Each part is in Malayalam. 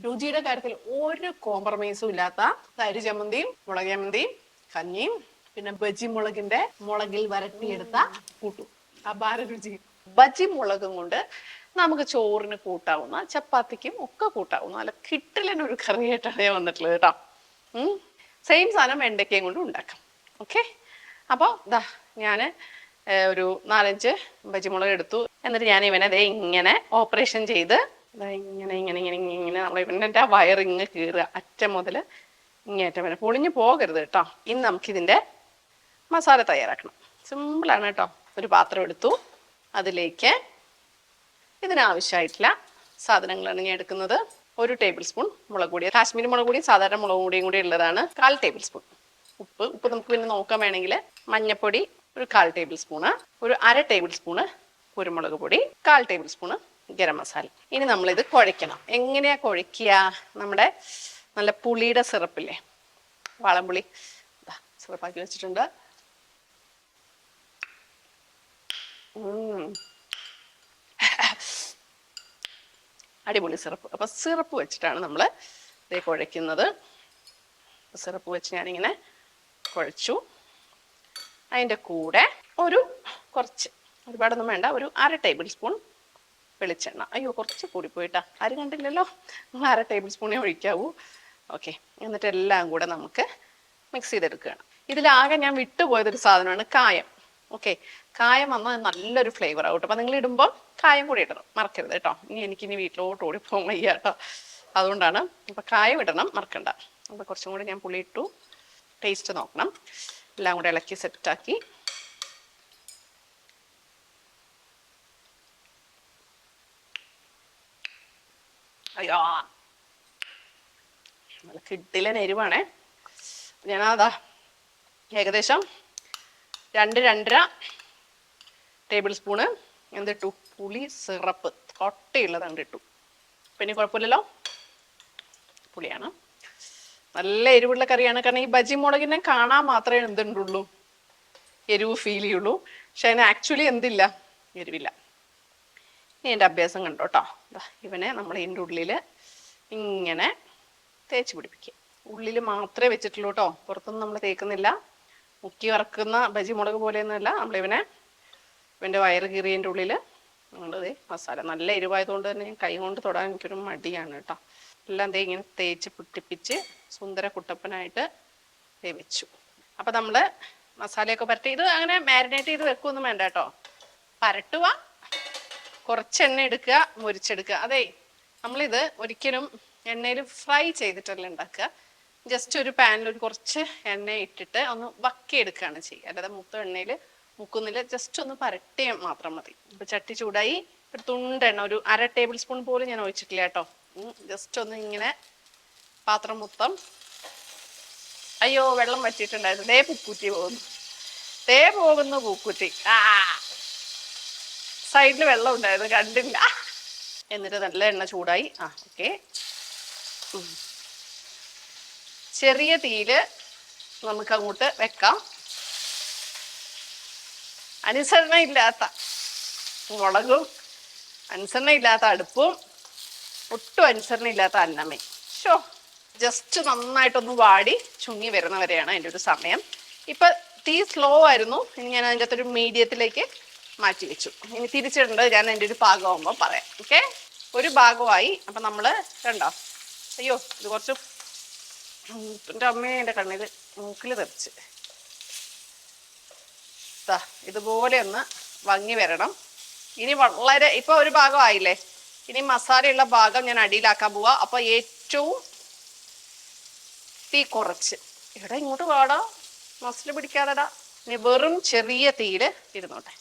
രുചിയുടെ കാര്യത്തിൽ ഒരു കോംപ്രമൈസും ഇല്ലാത്ത തൈര് ചമ്മന്തിയും മുളക് ചമ്മന്തിയും കഞ്ഞിയും പിന്നെ ബജി മുളകിന്റെ മുളകിൽ വരട്ടിയെടുത്ത കൂട്ടും. അപാര രുചി. ബജി മുളകും കൊണ്ട് നമുക്ക് ചോറിന് കൂട്ടാവുന്ന ചപ്പാത്തിക്കും ഒക്കെ കൂട്ടാവുന്ന നല്ല കിട്ടലിനൊരു കറിയായിട്ടാണ് ഞാൻ വന്നിട്ടുള്ളത് കേട്ടോ. സെയിം സാധനം വെണ്ടയ്ക്കയും കൊണ്ട് ഉണ്ടാക്കാം. ഓക്കെ, അപ്പോൾ ഇതാ ഞാൻ ഒരു 4-5 ബജിമുളക് എടുത്തു. എന്നിട്ട് ഞാൻ ഇവനെ ദേ ഇങ്ങനെ ഓപ്പറേഷൻ ചെയ്ത് ഇങ്ങനെ ഇങ്ങനെ ഇങ്ങനെ ഇങ്ങനെ നമ്മൾ ഇവൻ്റെ വയറിങ്ങ് കീറുക, അറ്റം മുതൽ ഇങ്ങേറ്റം വരെ. പൊളിഞ്ഞു പോകരുത് കേട്ടോ. ഇനി നമുക്കിതിൻ്റെ മസാല തയ്യാറാക്കണം. സിമ്പിളാണ് കേട്ടോ. ഒരു പാത്രം എടുത്തു, അതിലേക്ക് ഇതിനാവശ്യമായിട്ടുള്ള സാധനങ്ങളാണ് ഞാൻ എടുക്കുന്നത്. 1 ടേബിൾ സ്പൂൺ മുളക് പൊടി, കാശ്മീരി മുളക് പൊടിയും സാധാരണ മുളക് പൊടിയും കൂടി ഉള്ളതാണ്. 1/4 ടേബിൾ സ്പൂൺ ഉപ്പ് നമുക്ക് പിന്നെ നോക്കാൻ വേണമെങ്കിൽ. മഞ്ഞൾപ്പൊടി ഒരു 1/4 ടേബിൾ സ്പൂണ്, ഒരു 1/2 ടേബിൾ സ്പൂണ് കുരുമുളക് പൊടി, 1/4 ടേബിൾ സ്പൂണ് ഗരം മസാല. ഇനി നമ്മളിത് കുഴയ്ക്കണം. എങ്ങനെയാ കുഴയ്ക്കുക? നമ്മുടെ നല്ല പുളിയുടെ സിറപ്പില്ലേ, വാളംപുളി സിറപ്പാക്കി വെച്ചിട്ടുണ്ട്. അടിപൊളി സിറപ്പ്. അപ്പൊ സിറപ്പ് വെച്ചിട്ടാണ് നമ്മൾ ഇത് കുഴയ്ക്കുന്നത്. സിറപ്പ് വെച്ച് ഞാനിങ്ങനെ കുഴച്ചു. അതിൻ്റെ കൂടെ കുറച്ച്, ഒരുപാടൊന്നും വേണ്ട, ഒരു 1/2 ടേബിൾ സ്പൂൺ വെളിച്ചെണ്ണ. അയ്യോ, കുറച്ച് കൂടിപ്പോയിട്ടാ, ആരും കണ്ടില്ലല്ലോ. 1/2 ടേബിൾ സ്പൂണേ ഒഴിക്കാവൂ. ഓക്കെ, എന്നിട്ട് എല്ലാം കൂടെ നമുക്ക് മിക്സ് ചെയ്തെടുക്കുകയാണ്. ഇതിലാകെ ഞാൻ വിട്ടുപോയതൊരു സാധനമാണ് കായം. ഓക്കെ, കായം വന്നാൽ നല്ലൊരു ഫ്ലേവർ ആവും കേട്ടോ. അപ്പം നിങ്ങൾ ഇടുമ്പോൾ കായം കൂടി ഇടണം, മറക്കരുത് കേട്ടോ. എനിക്കിനി വീട്ടിലോട്ട് ഓടിപ്പോകാൻ വയ്യ കേട്ടോ, അതുകൊണ്ടാണ്. അപ്പം കായം ഇടണം, മറക്കണ്ട. അപ്പം കുറച്ചും കൂടി ഞാൻ പുളി ഇട്ടു. ടേസ്റ്റ് നോക്കണം. എല്ലാം കൂടെ ഇളക്കി സെറ്റാക്കി അയ്യോ നല്ല കിട്ടില്ല എരിവാണേ. ഞാനതാ ഏകദേശം 2-2.5 ടേബിൾ സ്പൂണ് എന്തിട്ടു? പുളി സിറപ്പ്, കൊട്ടയുള്ളതാണ് ഇട്ടു. പിന്നെ കുഴപ്പമില്ലല്ലോ, പുളിയാണ്. നല്ല എരിവുള്ള കറിയാണ്. കാരണം ഈ ബജി മുളകിനെ കാണാൻ മാത്രമേ എന്തുണ്ടുള്ളൂ, എരിവ് ഫീൽ ചെയ്യുള്ളൂ. പക്ഷെ അതിന് ആക്ച്വലി എന്തില്ല, എരിവില്ല. ഇനി എൻ്റെ അഭ്യാസം കണ്ടോ കേട്ടോ. ഇവനെ നമ്മൾ ഇതിൻ്റെ ഉള്ളിൽ ഇങ്ങനെ തേച്ച് പിടിപ്പിക്കുക. ഉള്ളിൽ മാത്രമേ വെച്ചിട്ടുള്ളൂ കേട്ടോ, പുറത്തൊന്നും നമ്മൾ തേക്കുന്നില്ല. മുക്കി വറക്കുന്ന ബജി മുളക് പോലെയൊന്നുമല്ല. ഇവൻ്റെ വയറ് കീറിയതിൻ്റെ ഉള്ളിൽ നമ്മളിതേ മസാല. നല്ല എരിവായതുകൊണ്ട് തന്നെ കൈ കൊണ്ട് തൊടാൻ എനിക്കൊരു മടിയാണ് കേട്ടോ. എല്ലാം ദേ ഇങ്ങനെ തേച്ച് പിടിപ്പിച്ച് സുന്ദര കുട്ടപ്പനായിട്ട് വെച്ചു. അപ്പം നമ്മൾ മസാലയൊക്കെ പരട്ടി, ഇത് അങ്ങനെ മാരിനേറ്റ് ചെയ്ത് വെക്കുകയൊന്നും വേണ്ട കേട്ടോ. പരട്ടുക, കുറച്ച് എണ്ണ എടുക്കുക, മുരിച്ചെടുക്കുക. അതെ, നമ്മളിത് ഒരിക്കലും എണ്ണയിൽ ഫ്രൈ ചെയ്തിട്ടല്ല ഉണ്ടാക്കുക. ജസ്റ്റ് ഒരു പാനിൽ ഒരു കുറച്ച് എണ്ണ ഇട്ടിട്ട് ഒന്ന് വക്കിയെടുക്കുകയാണ് ചെയ്യുക. അല്ലാതെ മൊത്തം എണ്ണയിൽ മുക്കുന്നില്ല, ജസ്റ്റ് ഒന്ന് പരട്ടിയാൽ മാത്രം മതി. ഇപ്പം ചട്ടി ചൂടായി, ഒരു തുണ്ടെണ്ണ, ഒരു 1/2 ടേബിൾ സ്പൂൺ പോലും ഞാൻ ഒഴിച്ചിട്ടില്ല കേട്ടോ. ജസ്റ്റ് ഒന്ന് ഇങ്ങനെ പാത്രം മൊത്തം. അയ്യോ, വെള്ളം വറ്റിയിട്ടുണ്ടായിരുന്നു. ദേ പൂക്കുറ്റി പോകുന്നു പൂക്കുറ്റി. സൈഡിൽ വെള്ളം ഉണ്ടായിരുന്നു, കണ്ടില്ല. എന്നിട്ട് നല്ല എണ്ണ ചൂടായി. ഓക്കെ, ചെറിയ തീയില് നമുക്ക് അങ്ങോട്ട് വെക്കാം. അനുസരണ ഇല്ലാത്ത മുളകും, അനുസരണ ഇല്ലാത്ത അടുപ്പും, ഒട്ടും അനുസരണ ഇല്ലാത്ത അന്നമ്മയും. ജസ്റ്റ് നന്നായിട്ടൊന്ന് വാടി ചുങ്ങി വരുന്നവരെയാണ് അതിൻ്റെ ഒരു സമയം. ഇപ്പൊ തീ സ്ലോ ആയിരുന്നു. ഇനി ഞാൻ അതിൻ്റെ അകത്തൊരു മീഡിയത്തിലേക്ക് മാറ്റി വെച്ചു. ഇനി തിരിച്ചിടേണ്ടത് ഞാൻ എൻ്റെ ഒരു പാകമാകുമ്പോൾ പറയാം. ഓക്കെ, ഒരു ഭാഗമായി. അപ്പം നമ്മൾ കണ്ടോ, അയ്യോ ഇത് കുറച്ച് എൻ്റെ അമ്മയെ എൻ്റെ കണ്ണിൽ മൂക്കിൽ തെറിച്ച്. ഇതുപോലെ ഒന്ന് വങ്ങി വരണം. ഇനി വളരെ ഇപ്പൊ ഒരു ഭാഗമായില്ലേ, ഇനി മസാലയുള്ള ഭാഗം ഞാൻ അടിയിലാക്കാൻ പോവാ. അപ്പൊ ഏറ്റവും തീ കുറച്ച്, ഇവിടെ ഇങ്ങോട്ട് പാടാ, മസിൽ പിടിക്കാതെടാ. ഇനി വെറും ചെറിയ തീയിൽ ഇരുന്നോട്ടെ.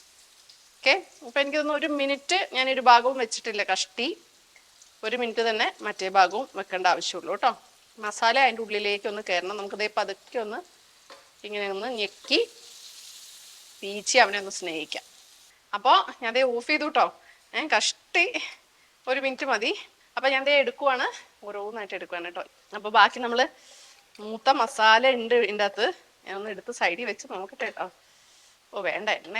ഓക്കെ, അപ്പൊ എനിക്ക് തോന്നുന്നു 1 മിനിറ്റ് ഞാനൊരു ഭാഗവും വെച്ചിട്ടില്ല. കഷ്ടി 1 മിനിറ്റ് തന്നെ മറ്റേ ഭാഗവും വെക്കേണ്ട ആവശ്യമുള്ളൂ കേട്ടോ. മസാല അതിൻ്റെ ഉള്ളിലേക്ക് ഒന്ന് കയറണം. നമുക്കിതേ പതുക്കെ ഒന്ന് ഇങ്ങനെ ഒന്ന് ഞെക്കി പീച്ചി അവനെ ഒന്ന് സ്നേഹിക്കാം. അപ്പോൾ ഞാൻ ദേ ഓഫ് ചെയ്തു കേട്ടോ. കഷ്ടി 1 മിനിറ്റ് മതി. അപ്പം ഞാൻ ദേ എടുക്കുവാണ്, ഓരോന്നായിട്ട് എടുക്കുവാണ് കേട്ടോ. അപ്പോൾ ബാക്കി നമ്മൾ മൂത്ത മസാല ഉണ്ട് ഇതിൻ്റെ അകത്ത്. ഞാൻ ഒന്ന് എടുത്ത് സൈഡിൽ വെച്ച് നോക്കട്ടെ കേട്ടോ. വേണ്ട എണ്ണ.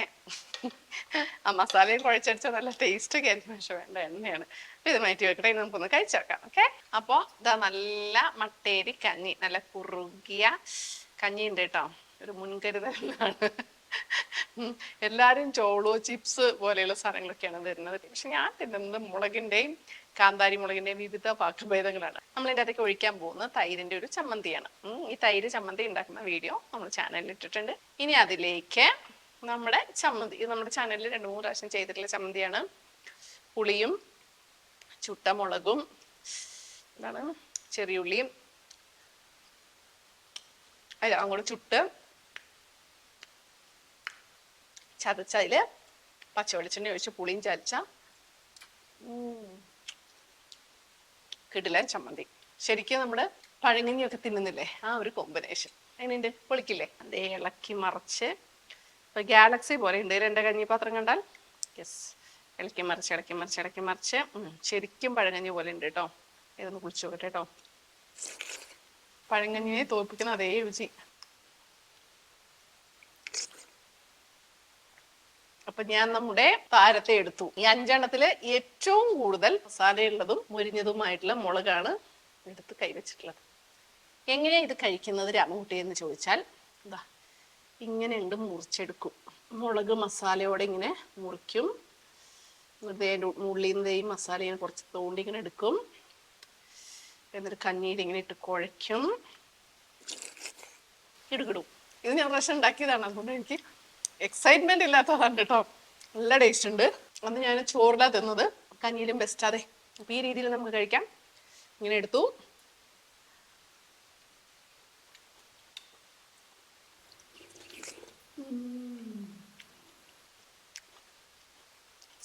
ആ മസാലയും കുഴച്ചടിച്ചാൽ നല്ല ടേസ്റ്റ് ഒക്കെ ആയിരിക്കും, പക്ഷെ വേണ്ട എണ്ണയാണ്. ഇത് മാറ്റി വെക്കട്ടെ, നമുക്കൊന്ന് കഴിച്ചേക്കാം. ഓക്കെ, അപ്പോൾ ഇതാ നല്ല മട്ടേരി കഞ്ഞി, നല്ല കുറുകിയ കഞ്ഞി ഉണ്ട് കേട്ടോ. ഒരു മുൻകരുതലാണ്. എല്ലാരും ചോളോ ചിപ്സ് പോലെയുള്ള സാധനങ്ങളൊക്കെയാണ് തരുന്നത്. പക്ഷെ ഞാൻ തിന്നുന്നത് മുളകിന്റെയും കാന്താരി മുളകിന്റെയും വിവിധ പാകഭേദങ്ങളാണ്. നമ്മൾ ഇതിൻ്റെ അകത്തേക്ക് ഒഴിക്കാൻ പോകുന്നത് തൈരിന്റെ ഒരു ചമ്മന്തിയാണ്. ഈ തൈര് ചമ്മന്തി ഉണ്ടാക്കുന്ന വീഡിയോ നമ്മൾ ചാനലിൽ ഇട്ടിട്ടുണ്ട്. ഇനി അതിലേക്ക് നമ്മുടെ ചമ്മന്തി, നമ്മുടെ ചാനലിൽ 2-3 പ്രാവശ്യം ചെയ്തിട്ടുള്ള ചമ്മന്തിയാണ്. പുളിയും ചുട്ട മുളകും എന്താണ് ചെറിയുള്ളിയും അങ്ങോട്ട് ചുട്ട് ചതച്ചതില് പച്ചവെളിച്ചെണ്ണ ഒഴിച്ച് പുളിയും ചതച്ച കിടിലൻ ചമ്മന്തി. ശരിക്കും നമ്മള് പഴങ്കഞ്ഞിയൊക്കെ തിന്നുന്നില്ലേ, ആ ഒരു കോമ്പിനേഷൻ അതിനുണ്ട്. പൊളിക്കില്ലേ? അതേ ഇളക്കി മറിച്ച്, ഇപ്പൊ ഗാലക്സി പോലെ ഉണ്ട് എൻ്റെ കഞ്ഞിപ്പാത്രം കണ്ടാൽ. യെസ്, ഇളക്കി മറിച്ച് ഇളക്കി മറിച്ച് ഇളക്കി മറിച്ച് ശരിക്കും പഴങ്കഞ്ഞി പോലെ ഉണ്ട് കേട്ടോ. ഇതൊന്ന് കുളിച്ചു നോക്കട്ടെ കേട്ടോ. പഴങ്കഞ്ഞിനെ തോൽപ്പിക്കുന്ന അതേ രുചി. അപ്പൊ ഞാൻ നമ്മുടെ താരത്തെ എടുത്തു. ഈ 5 എണ്ണത്തില് ഏറ്റവും കൂടുതൽ മസാലയുള്ളതും മുരിഞ്ഞതുമായിട്ടുള്ള മുളകാണ് എടുത്ത് കൈവച്ചിട്ടുള്ളത്. എങ്ങനെയാ ഇത് കഴിക്കുന്നത് രാമകുട്ടി എന്ന് ചോദിച്ചാൽ, എന്താ ഇങ്ങനെ ഉണ്ട് മുറിച്ചെടുക്കും. മുളക് മസാലയോടെ ഇങ്ങനെ മുറിക്കും. ഉള്ളിയും മസാലയും കുറച്ച് തോണ്ടി ഇങ്ങനെ എടുക്കും. എന്നിട്ട് കഞ്ഞിയിൽ ഇങ്ങനെ ഇട്ട് കുഴയ്ക്കും, ഇടുകിടും. ഇത് ഞാൻ പ്രാവശ്യം ഉണ്ടാക്കിയതാണ്, അതുകൊണ്ട് എനിക്ക് എക്സൈറ്റ്മെന്റ് ഇല്ലാത്തതാണ് കേട്ടോ. നല്ല ടേസ്റ്റ് ഉണ്ട്. അന്ന് ഞാൻ ചോറിലാ തിന്നത്, കഞ്ഞിയിലും ബെസ്റ്റ് അതെ. അപ്പൊ ഈ രീതിയിൽ നമുക്ക് കഴിക്കാം. ഇങ്ങനെ എടുത്തു,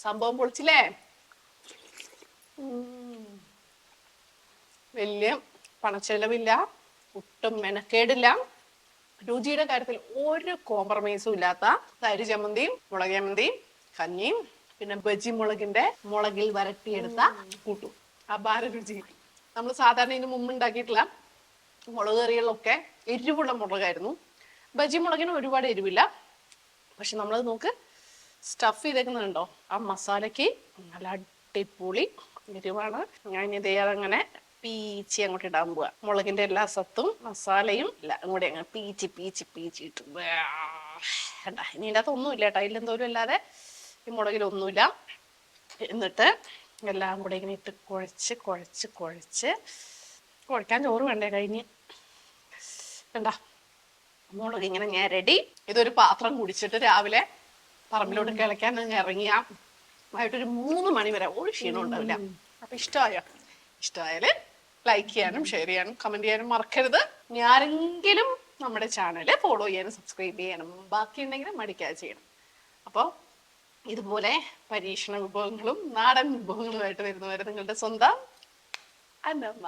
സംഭവം പൊളിച്ചില്ലേ? വലിയ പണച്ചെലവില്ല, ഒട്ടും മെനക്കേടില്ല. രുചിയുടെ കാര്യത്തിൽ ഒരു കോംപ്രമൈസും ഇല്ലാത്ത തൈര് ചമ്മന്തിയും മുളക് ചമ്മന്തിയും കഞ്ഞിയും പിന്നെ ബജി മുളകിൽ വരട്ടിയെടുത്ത കൂട്ടും. അപാര രുചി. നമ്മൾ സാധാരണ ഇതിന് മുമ്പ് ഉണ്ടാക്കിയിട്ടുള്ള മുളക് കറികളിലൊക്കെ എരിവുള്ള മുളകായിരുന്നു. ബജി മുളകിന് ഒരുപാട് എരിവില്ല. പക്ഷെ നമ്മളത് നോക്ക്, സ്റ്റഫ് ചെയ്തേക്കുന്നുണ്ടോ, ആ മസാലയ്ക്ക് നല്ല അടിപൊളി എരിവാണ്. ഞാൻ ഇതേ അതങ്ങനെ പീച്ചി അങ്ങോട്ട് ഇടാൻ പോവാ. മുളകിന്റെ എല്ലാ സത്തും മസാലയും എല്ലാം കൂടെ അങ്ങനെ പീച്ചി പീച്ചി പീച്ചി ഇട്ടു. ഇനി ഇതിൻ്റെ അകത്ത് ഒന്നുമില്ല കേട്ടോ, അതിലെന്തോരും അല്ലാതെ ഈ മുളകിലൊന്നുമില്ല. എന്നിട്ട് എല്ലാം കൂടെ ഇങ്ങനെ ഇട്ട് കുഴച്ച് കുഴച്ച് കുഴച്ച് കുഴക്കാൻ ചോറ് വേണ്ടേ കഴിഞ്ഞ് വേണ്ട. മുളക് ഇങ്ങനെ ഞാൻ റെഡി. ഇതൊരു പാത്രം കുടിച്ചിട്ട് രാവിലെ പറമ്പിലോട്ട് കിളയ്ക്കാൻ ഇറങ്ങിയ ആയിട്ടൊരു 3 മണി വരെ ഒരു ക്ഷീണം ഉണ്ടാവില്ല. അപ്പൊ ഇഷ്ടമായാല് ലൈക്ക് ചെയ്യാനും ഷെയർ ചെയ്യാനും കമന്റ് ചെയ്യാനും മറക്കരുത്. ആരെങ്കിലും നമ്മുടെ ചാനല് ഫോളോ ചെയ്യാനും സബ്സ്ക്രൈബ് ചെയ്യാനും ബാക്കിയുണ്ടെങ്കിൽ മടിക്കാതെ ചെയ്യണം. അപ്പോൾ ഇതുപോലെ പരീക്ഷണ വിഭവങ്ങളും നാടൻ വിഭവങ്ങളുമായിട്ട് വരുന്നവരെ നിങ്ങളുടെ സ്വന്തം അന്നമ്മ.